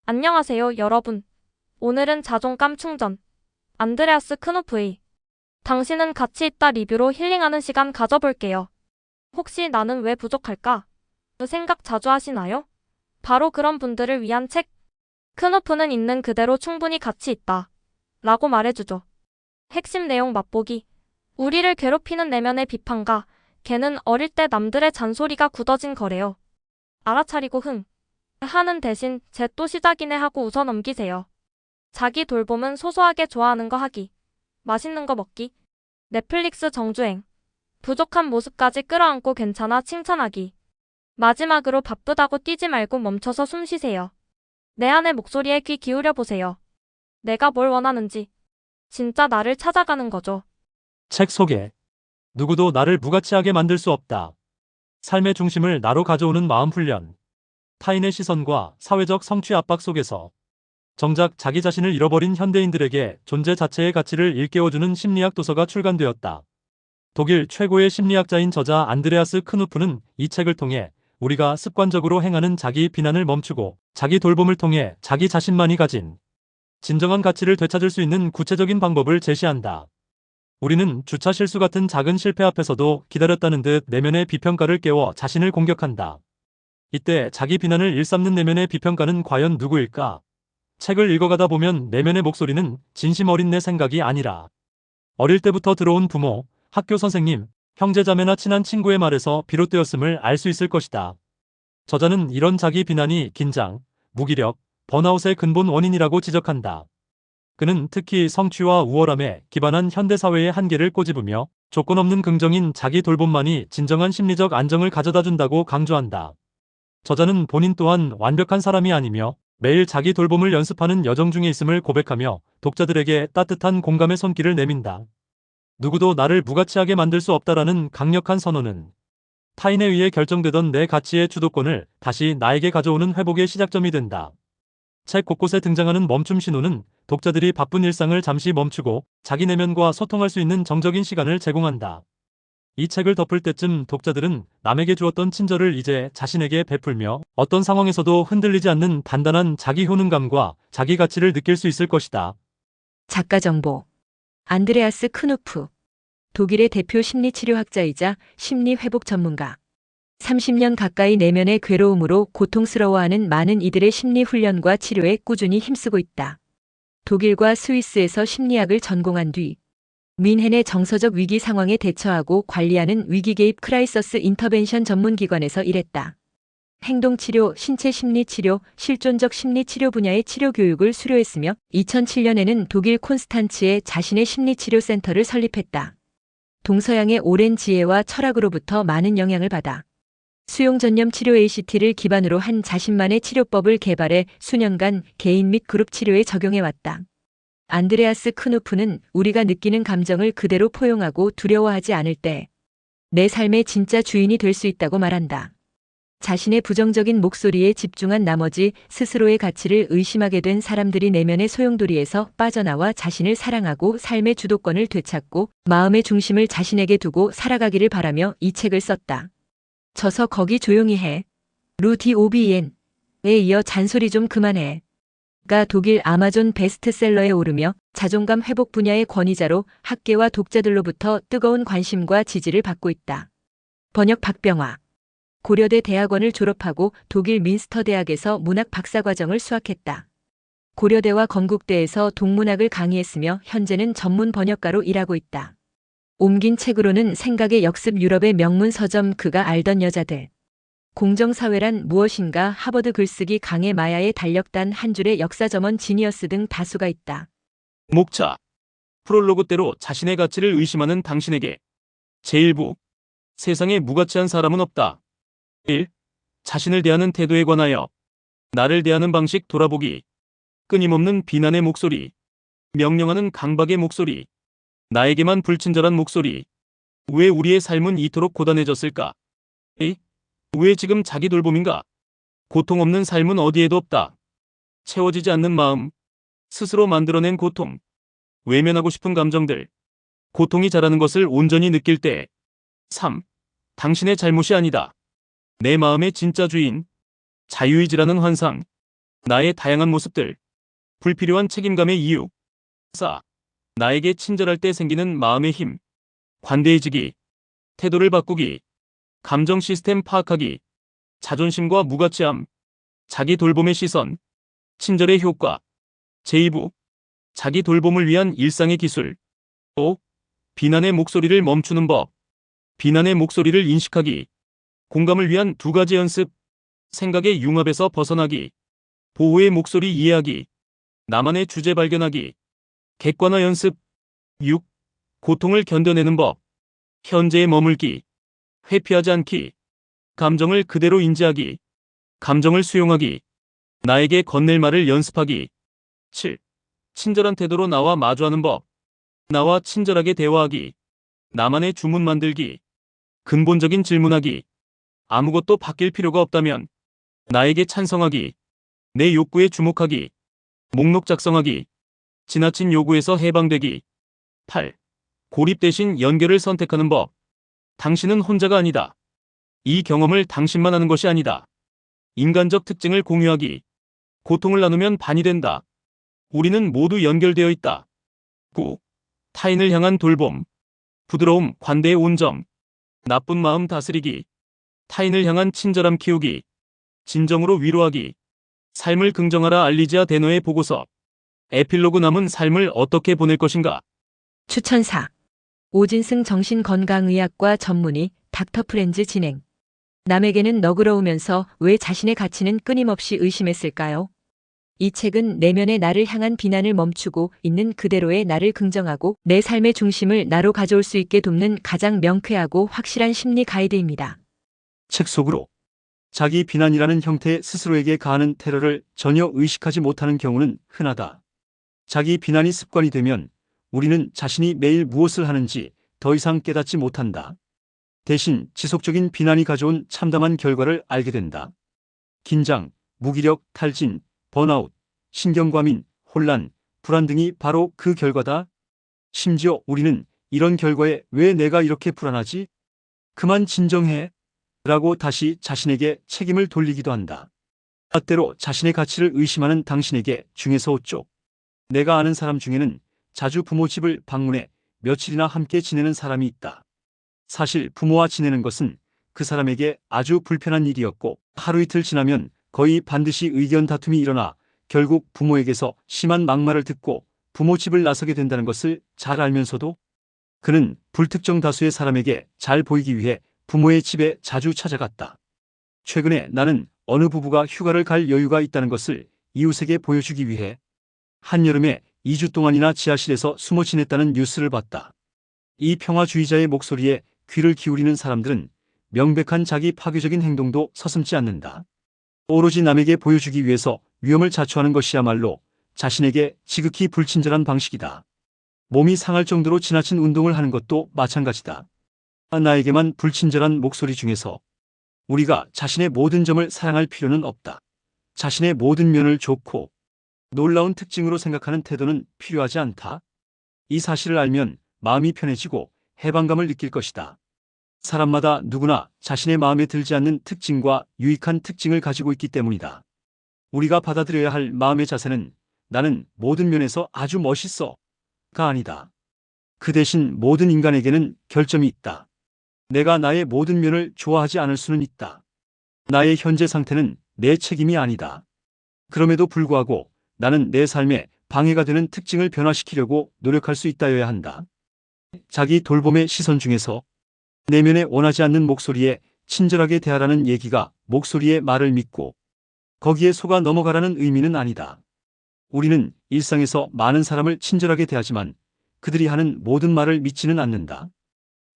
안녕하세요, 여러분. 오늘은 자존감 충전. 안드레아스 크누프의 당신은 가치 있다 리뷰로 힐링하는 시간 가져볼게요. 혹시 나는 왜 부족할까? 그 생각 자주 하시나요? 바로 그런 분들을 위한 책. 크누프는 있는 그대로 충분히 가치 있다. 라고 말해주죠. 핵심 내용 맛보기. 우리를 괴롭히는 내면의 비판가. 걔는 어릴 때 남들의 잔소리가 굳어진 거래요. 알아차리고 하는 대신 쟤 또 시작이네 하고 웃어 넘기세요. 자기 돌봄은 소소하게 좋아하는 거 하기. 맛있는 거 먹기. 넷플릭스 정주행. 부족한 모습까지 끌어안고 괜찮아 칭찬하기. 마지막으로 바쁘다고 뛰지 말고 멈춰서 숨 쉬세요. 내 안의 목소리에 귀 기울여 보세요. 내가 뭘 원하는지. 진짜 나를 찾아가는 거죠. 책 소개. 누구도 나를 무가치하게 만들 수 없다. 삶의 중심을 나로 가져오는 마음 훈련. 타인의 시선과 사회적 성취 압박 속에서 정작 자기 자신을 잃어버린 현대인들에게 존재 자체의 가치를 일깨워주는 심리학 도서가 출간되었다. 독일 최고의 심리학자인 저자 안드레아스 크누프는 이 책을 통해 우리가 습관적으로 행하는 자기 비난을 멈추고 자기 돌봄을 통해 자기 자신만이 가진 진정한 가치를 되찾을 수 있는 구체적인 방법을 제시한다. 우리는 주차 실수 같은 작은 실패 앞에서도 기다렸다는 듯 내면의 비평가를 깨워 자신을 공격한다. 이때 자기 비난을 일삼는 내면의 비평가는 과연 누구일까? 책을 읽어가다 보면 내면의 목소리는 진심 어린 내 생각이 아니라 어릴 때부터 들어온 부모, 학교 선생님, 형제자매나 친한 친구의 말에서 비롯되었음을 알 수 있을 것이다. 저자는 이런 자기 비난이 긴장, 무기력, 번아웃의 근본 원인이라고 지적한다. 그는 특히 성취와 우월함에 기반한 현대사회의 한계를 꼬집으며 조건 없는 긍정인 자기 돌봄만이 진정한 심리적 안정을 가져다 준다고 강조한다. 저자는 본인 또한 완벽한 사람이 아니며 매일 자기 돌봄을 연습하는 여정 중에 있음을 고백하며 독자들에게 따뜻한 공감의 손길을 내민다. 누구도 나를 무가치하게 만들 수 없다라는 강력한 선언은 타인에 의해 결정되던 내 가치의 주도권을 다시 나에게 가져오는 회복의 시작점이 된다. 책 곳곳에 등장하는 멈춤 신호는 독자들이 바쁜 일상을 잠시 멈추고 자기 내면과 소통할 수 있는 정적인 시간을 제공한다. 이 책을 덮을 때쯤 독자들은 남에게 주었던 친절을 이제 자신에게 베풀며 어떤 상황에서도 흔들리지 않는 단단한 자기 효능감과 자기 가치를 느낄 수 있을 것이다. 작가 정보. 안드레아스 크누프. 독일의 대표 심리치료학자이자 심리회복 전문가. 30년 가까이 내면의 괴로움으로 고통스러워하는 많은 이들의 심리훈련과 치료에 꾸준히 힘쓰고 있다. 독일과 스위스에서 심리학을 전공한 뒤 뮌헨의 정서적 위기 상황에 대처하고 관리하는 위기개입 크라이서스 인터벤션 전문기관에서 일했다. 행동치료, 신체심리치료, 실존적 심리치료 분야의 치료교육을 수료했으며 2007년에는 독일 콘스탄츠에 자신의 심리치료센터를 설립했다. 동서양의 오랜 지혜와 철학으로부터 많은 영향을 받아 수용전념 치료 ACT를 기반으로 한 자신만의 치료법을 개발해 수년간 개인 및 그룹 치료에 적용해왔다. 안드레아스 크누프는 우리가 느끼는 감정을 그대로 포용하고 두려워하지 않을 때 내 삶의 진짜 주인이 될 수 있다고 말한다. 자신의 부정적인 목소리에 집중한 나머지 스스로의 가치를 의심하게 된 사람들이 내면의 소용돌이에서 빠져나와 자신을 사랑하고 삶의 주도권을 되찾고 마음의 중심을 자신에게 두고 살아가기를 바라며 이 책을 썼다. 저서 거기 조용히 해. 루디 오비엔에 이어 잔소리 좀 그만해. 가 독일 아마존 베스트셀러에 오르며 자존감 회복 분야의 권위자로 학계와 독자들로부터 뜨거운 관심과 지지를 받고 있다. 번역 박병화. 고려대 대학원을 졸업하고 독일 민스터 대학에서 문학 박사과정을 수학했다. 고려대와 건국대에서 동문학을 강의했으며 현재는 전문 번역가로 일하고 있다. 옮긴 책으로는 생각의 역습 유럽의 명문 서점 그가 알던 여자들. 공정사회란 무엇인가 하버드 글쓰기 강의 마야의 달력단 한 줄의 역사점원 지니어스 등 다수가 있다. 목차. 프롤로그 때로 자신의 가치를 의심하는 당신에게. 제1부. 세상에 무가치한 사람은 없다. 1. 자신을 대하는 태도에 관하여. 나를 대하는 방식 돌아보기. 끊임없는 비난의 목소리. 명령하는 강박의 목소리. 나에게만 불친절한 목소리. 왜 우리의 삶은 이토록 고단해졌을까? 2. 왜 지금 자기 돌봄인가? 고통 없는 삶은 어디에도 없다. 채워지지 않는 마음. 스스로 만들어낸 고통. 외면하고 싶은 감정들. 고통이 자라는 것을 온전히 느낄 때. 3. 당신의 잘못이 아니다. 내 마음의 진짜 주인. 자유의지라는 환상. 나의 다양한 모습들. 불필요한 책임감의 이유. 4. 나에게 친절할 때 생기는 마음의 힘. 관대해지기. 태도를 바꾸기. 감정 시스템 파악하기. 자존심과 무가치함. 자기 돌봄의 시선. 친절의 효과. 제2부. 자기 돌봄을 위한 일상의 기술. 5. 비난의 목소리를 멈추는 법. 비난의 목소리를 인식하기. 공감을 위한 2가지 연습. 생각의 융합에서 벗어나기. 보호의 목소리 이해하기. 나만의 주제 발견하기. 객관화 연습. 6. 고통을 견뎌내는 법. 현재에 머물기. 회피하지 않기. 감정을 그대로 인지하기. 감정을 수용하기. 나에게 건넬 말을 연습하기. 7. 친절한 태도로 나와 마주하는 법. 나와 친절하게 대화하기. 나만의 주문 만들기. 근본적인 질문하기. 아무것도 바뀔 필요가 없다면 나에게 찬성하기. 내 욕구에 주목하기. 목록 작성하기. 지나친 요구에서 해방되기. 8. 고립 대신 연결을 선택하는 법. 당신은 혼자가 아니다. 이 경험을 당신만 하는 것이 아니다. 인간적 특징을 공유하기. 고통을 나누면 반이 된다. 우리는 모두 연결되어 있다. 9. 타인을 향한 돌봄. 부드러움, 관대의 온정. 나쁜 마음 다스리기. 타인을 향한 친절함 키우기. 진정으로 위로하기. 삶을 긍정하라 알리지아 데너의 보고서. 에필로그 남은 삶을 어떻게 보낼 것인가? 추천사. 오진승 정신건강의학과 전문의 닥터 프렌즈 진행. 남에게는 너그러우면서 왜 자신의 가치는 끊임없이 의심했을까요? 이 책은 내면의 나를 향한 비난을 멈추고 있는 그대로의 나를 긍정하고 내 삶의 중심을 나로 가져올 수 있게 돕는 가장 명쾌하고 확실한 심리 가이드입니다. 책 속으로 자기 비난이라는 형태의 스스로에게 가하는 테러를 전혀 의식하지 못하는 경우는 흔하다. 자기 비난이 습관이 되면 우리는 자신이 매일 무엇을 하는지 더 이상 깨닫지 못한다. 대신 지속적인 비난이 가져온 참담한 결과를 알게 된다. 긴장, 무기력, 탈진, 번아웃, 신경과민, 혼란, 불안 등이 바로 그 결과다. 심지어 우리는 이런 결과에 왜 내가 이렇게 불안하지? 그만 진정해. 라고 다시 자신에게 책임을 돌리기도 한다. 때로 자신의 가치를 의심하는 당신에게 중에서 어쪽. 내가 아는 사람 중에는 자주 부모 집을 방문해 며칠이나 함께 지내는 사람이 있다. 사실 부모와 지내는 것은 그 사람에게 아주 불편한 일이었고 하루 이틀 지나면 거의 반드시 의견 다툼이 일어나 결국 부모에게서 심한 막말을 듣고 부모 집을 나서게 된다는 것을 잘 알면서도 그는 불특정 다수의 사람에게 잘 보이기 위해 부모의 집에 자주 찾아갔다. 최근에 나는 어느 부부가 휴가를 갈 여유가 있다는 것을 이웃에게 보여주기 위해 한여름에 2주 동안이나 지하실에서 숨어 지냈다는 뉴스를 봤다. 이 평화주의자의 목소리에 귀를 기울이는 사람들은 명백한 자기 파괴적인 행동도 서슴지 않는다. 오로지 남에게 보여주기 위해서 위험을 자초하는 것이야말로 자신에게 지극히 불친절한 방식이다. 몸이 상할 정도로 지나친 운동을 하는 것도 마찬가지다. 나에게만 불친절한 목소리 중에서 우리가 자신의 모든 점을 사랑할 필요는 없다. 자신의 모든 면을 좋고 놀라운 특징으로 생각하는 태도는 필요하지 않다. 이 사실을 알면 마음이 편해지고 해방감을 느낄 것이다. 사람마다 누구나 자신의 마음에 들지 않는 특징과 유익한 특징을 가지고 있기 때문이다. 우리가 받아들여야 할 마음의 자세는 나는 모든 면에서 아주 멋있어가 아니다. 그 대신 모든 인간에게는 결점이 있다. 내가 나의 모든 면을 좋아하지 않을 수는 있다. 나의 현재 상태는 내 책임이 아니다. 그럼에도 불구하고 나는 내 삶에 방해가 되는 특징을 변화시키려고 노력할 수 있다여야 한다. 자기 돌봄의 시선 중에서 내면에 원하지 않는 목소리에 친절하게 대하라는 얘기가 목소리의 말을 믿고 거기에 속아 넘어가라는 의미는 아니다. 우리는 일상에서 많은 사람을 친절하게 대하지만 그들이 하는 모든 말을 믿지는 않는다.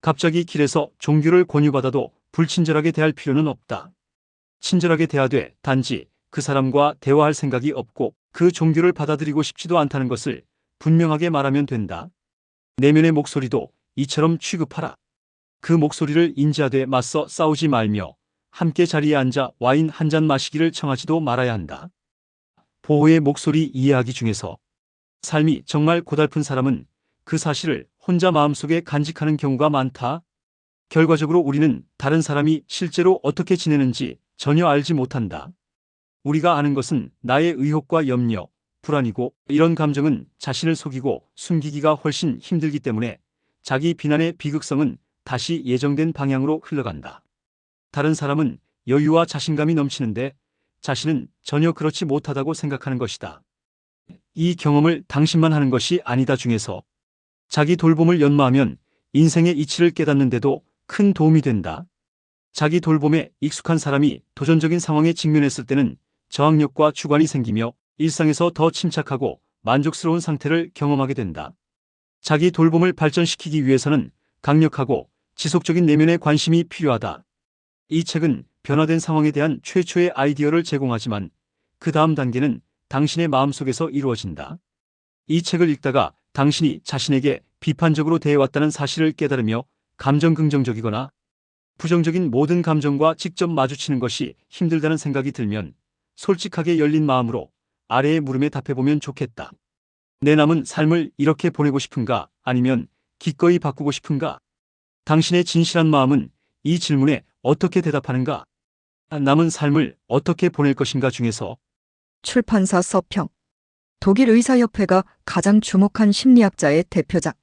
갑자기 길에서 종교를 권유받아도 불친절하게 대할 필요는 없다. 친절하게 대하되 단지 그 사람과 대화할 생각이 없고 그 종교를 받아들이고 싶지도 않다는 것을 분명하게 말하면 된다. 내면의 목소리도 이처럼 취급하라. 그 목소리를 인지하되 맞서 싸우지 말며 함께 자리에 앉아 와인 한 잔 마시기를 청하지도 말아야 한다. 보호의 목소리 이해하기 중에서 삶이 정말 고달픈 사람은 그 사실을 혼자 마음속에 간직하는 경우가 많다. 결과적으로 우리는 다른 사람이 실제로 어떻게 지내는지 전혀 알지 못한다. 우리가 아는 것은 나의 의혹과 염려, 불안이고 이런 감정은 자신을 속이고 숨기기가 훨씬 힘들기 때문에 자기 비난의 비극성은 다시 예정된 방향으로 흘러간다. 다른 사람은 여유와 자신감이 넘치는데 자신은 전혀 그렇지 못하다고 생각하는 것이다. 이 경험을 당신만 하는 것이 아니다 중에서 자기 돌봄을 연마하면 인생의 이치를 깨닫는데도 큰 도움이 된다. 자기 돌봄에 익숙한 사람이 도전적인 상황에 직면했을 때는 저항력과 주관이 생기며 일상에서 더 침착하고 만족스러운 상태를 경험하게 된다. 자기 돌봄을 발전시키기 위해서는 강력하고 지속적인 내면의 관심이 필요하다. 이 책은 변화된 상황에 대한 최초의 아이디어를 제공하지만 그 다음 단계는 당신의 마음속에서 이루어진다. 이 책을 읽다가 당신이 자신에게 비판적으로 대해왔다는 사실을 깨달으며 감정 긍정적이거나 부정적인 모든 감정과 직접 마주치는 것이 힘들다는 생각이 들면 솔직하게 열린 마음으로 아래의 물음에 답해보면 좋겠다. 내 남은 삶을 이렇게 보내고 싶은가? 아니면 기꺼이 바꾸고 싶은가? 당신의 진실한 마음은 이 질문에 어떻게 대답하는가? 남은 삶을 어떻게 보낼 것인가 중에서 출판사 서평. 독일 의사협회가 가장 주목한 심리학자의 대표작.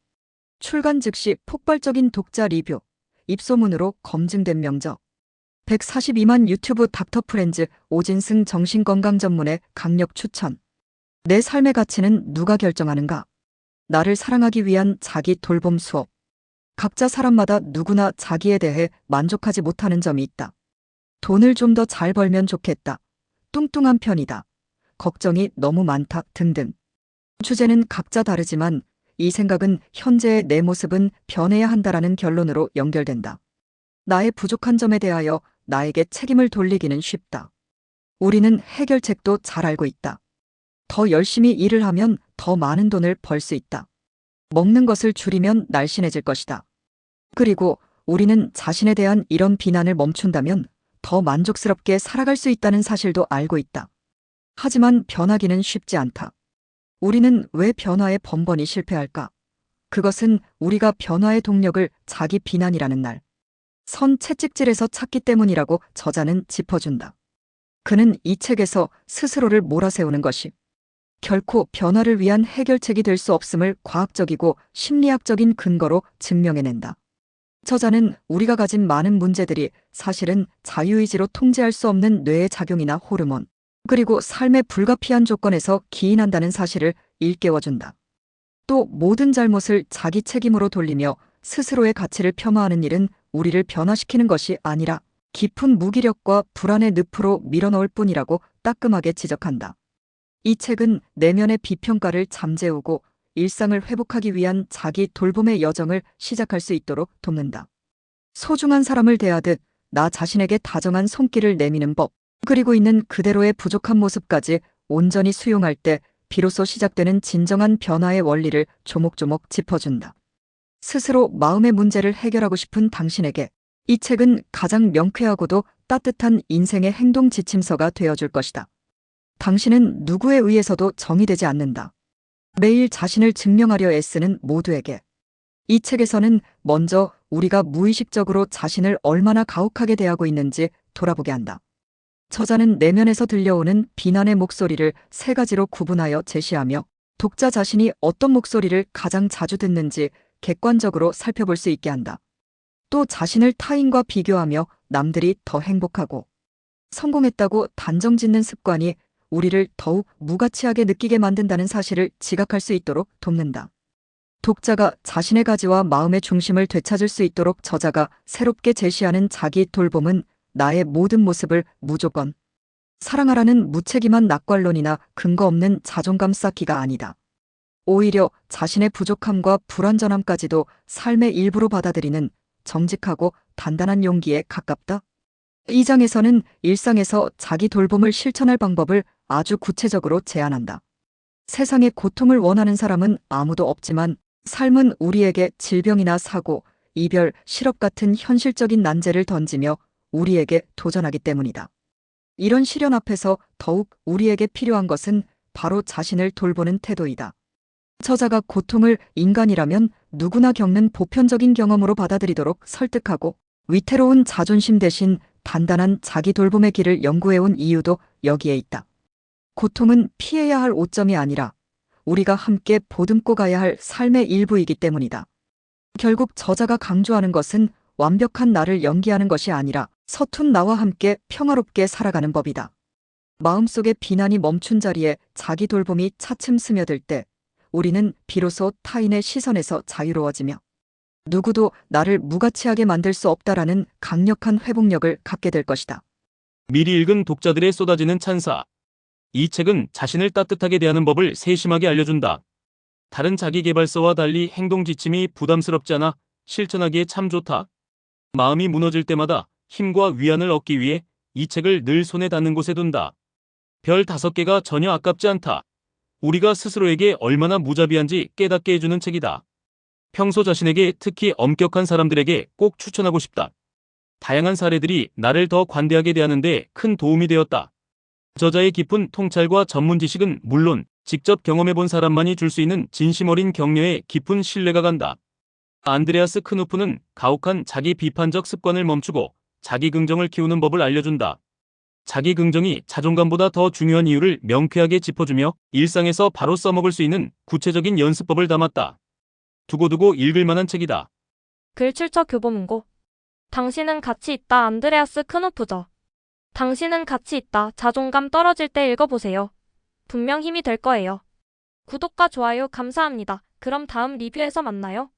출간 즉시 폭발적인 독자 리뷰. 입소문으로 검증된 명저. 142만 유튜브 닥터 프렌즈 오진승 정신건강 전문의 강력 추천. 내 삶의 가치는 누가 결정하는가? 나를 사랑하기 위한 자기 돌봄 수업. 각자 사람마다 누구나 자기에 대해 만족하지 못하는 점이 있다. 돈을 좀 더 잘 벌면 좋겠다. 뚱뚱한 편이다. 걱정이 너무 많다 등등. 주제는 각자 다르지만 이 생각은 현재의 내 모습은 변해야 한다라는 결론으로 연결된다. 나의 부족한 점에 대하여 나에게 책임을 돌리기는 쉽다. 우리는 해결책도 잘 알고 있다. 더 열심히 일을 하면 더 많은 돈을 벌 수 있다. 먹는 것을 줄이면 날씬해질 것이다. 그리고 우리는 자신에 대한 이런 비난을 멈춘다면 더 만족스럽게 살아갈 수 있다는 사실도 알고 있다. 하지만 변하기는 쉽지 않다. 우리는 왜 변화에 번번이 실패할까? 그것은 우리가 변화의 동력을 자기 비난이라는 날, 선 채찍질에서 찾기 때문이라고 저자는 짚어준다. 그는 이 책에서 스스로를 몰아세우는 것이 결코 변화를 위한 해결책이 될 수 없음을 과학적이고 심리학적인 근거로 증명해낸다. 저자는 우리가 가진 많은 문제들이 사실은 자유의지로 통제할 수 없는 뇌의 작용이나 호르몬, 그리고 삶의 불가피한 조건에서 기인한다는 사실을 일깨워준다. 또 모든 잘못을 자기 책임으로 돌리며 스스로의 가치를 폄하하는 일은 우리를 변화시키는 것이 아니라 깊은 무기력과 불안의 늪으로 밀어넣을 뿐이라고 따끔하게 지적한다. 이 책은 내면의 비평가를 잠재우고 일상을 회복하기 위한 자기 돌봄의 여정을 시작할 수 있도록 돕는다. 소중한 사람을 대하듯 나 자신에게 다정한 손길을 내미는 법, 그리고 있는 그대로의 부족한 모습까지 온전히 수용할 때 비로소 시작되는 진정한 변화의 원리를 조목조목 짚어준다. 스스로 마음의 문제를 해결하고 싶은 당신에게 이 책은 가장 명쾌하고도 따뜻한 인생의 행동 지침서가 되어줄 것이다. 당신은 누구에 의해서도 정의되지 않는다. 매일 자신을 증명하려 애쓰는 모두에게. 이 책에서는 먼저 우리가 무의식적으로 자신을 얼마나 가혹하게 대하고 있는지 돌아보게 한다. 저자는 내면에서 들려오는 비난의 목소리를 세 가지로 구분하여 제시하며 독자 자신이 어떤 목소리를 가장 자주 듣는지 객관적으로 살펴볼 수 있게 한다. 또 자신을 타인과 비교하며 남들이 더 행복하고 성공했다고 단정짓는 습관이 우리를 더욱 무가치하게 느끼게 만든다는 사실을 지각할 수 있도록 돕는다. 독자가 자신의 가지와 마음의 중심을 되찾을 수 있도록 저자가 새롭게 제시하는 자기 돌봄은 나의 모든 모습을 무조건 사랑하라는 무책임한 낙관론이나 근거 없는 자존감 쌓기가 아니다. 오히려 자신의 부족함과 불완전함까지도 삶의 일부로 받아들이는 정직하고 단단한 용기에 가깝다. 이 장에서는 일상에서 자기 돌봄을 실천할 방법을 아주 구체적으로 제안한다. 세상에 고통을 원하는 사람은 아무도 없지만 삶은 우리에게 질병이나 사고, 이별, 실업 같은 현실적인 난제를 던지며 우리에게 도전하기 때문이다. 이런 시련 앞에서 더욱 우리에게 필요한 것은 바로 자신을 돌보는 태도이다. 저자가 고통을 인간이라면 누구나 겪는 보편적인 경험으로 받아들이도록 설득하고 위태로운 자존심 대신 단단한 자기 돌봄의 길을 연구해온 이유도 여기에 있다. 고통은 피해야 할 오점이 아니라 우리가 함께 보듬고 가야 할 삶의 일부이기 때문이다. 결국 저자가 강조하는 것은 완벽한 나를 연기하는 것이 아니라 서툰 나와 함께 평화롭게 살아가는 법이다. 마음속의 비난이 멈춘 자리에 자기 돌봄이 차츰 스며들 때 우리는 비로소 타인의 시선에서 자유로워지며 누구도 나를 무가치하게 만들 수 없다라는 강력한 회복력을 갖게 될 것이다. 미리 읽은 독자들의 쏟아지는 찬사. 이 책은 자신을 따뜻하게 대하는 법을 세심하게 알려준다. 다른 자기계발서와 달리 행동 지침이 부담스럽지 않아 실천하기에 참 좋다. 마음이 무너질 때마다 힘과 위안을 얻기 위해 이 책을 늘 손에 닿는 곳에 둔다. 별 5개가 전혀 아깝지 않다. 우리가 스스로에게 얼마나 무자비한지 깨닫게 해주는 책이다. 평소 자신에게, 특히 엄격한 사람들에게 꼭 추천하고 싶다. 다양한 사례들이 나를 더 관대하게 대하는 데 큰 도움이 되었다. 저자의 깊은 통찰과 전문 지식은 물론 직접 경험해본 사람만이 줄 수 있는 진심 어린 격려에 깊은 신뢰가 간다. 안드레아스 크누프는 가혹한 자기 비판적 습관을 멈추고 자기 긍정을 키우는 법을 알려준다. 자기 긍정이 자존감보다 더 중요한 이유를 명쾌하게 짚어주며 일상에서 바로 써먹을 수 있는 구체적인 연습법을 담았다. 두고두고 읽을 만한 책이다. 글 출처 교보문고. 당신은 가치 있다. 안드레아스 크누프저. 당신은 가치 있다. 자존감 떨어질 때 읽어보세요. 분명 힘이 될 거예요. 구독과 좋아요 감사합니다. 그럼 다음 리뷰에서 만나요.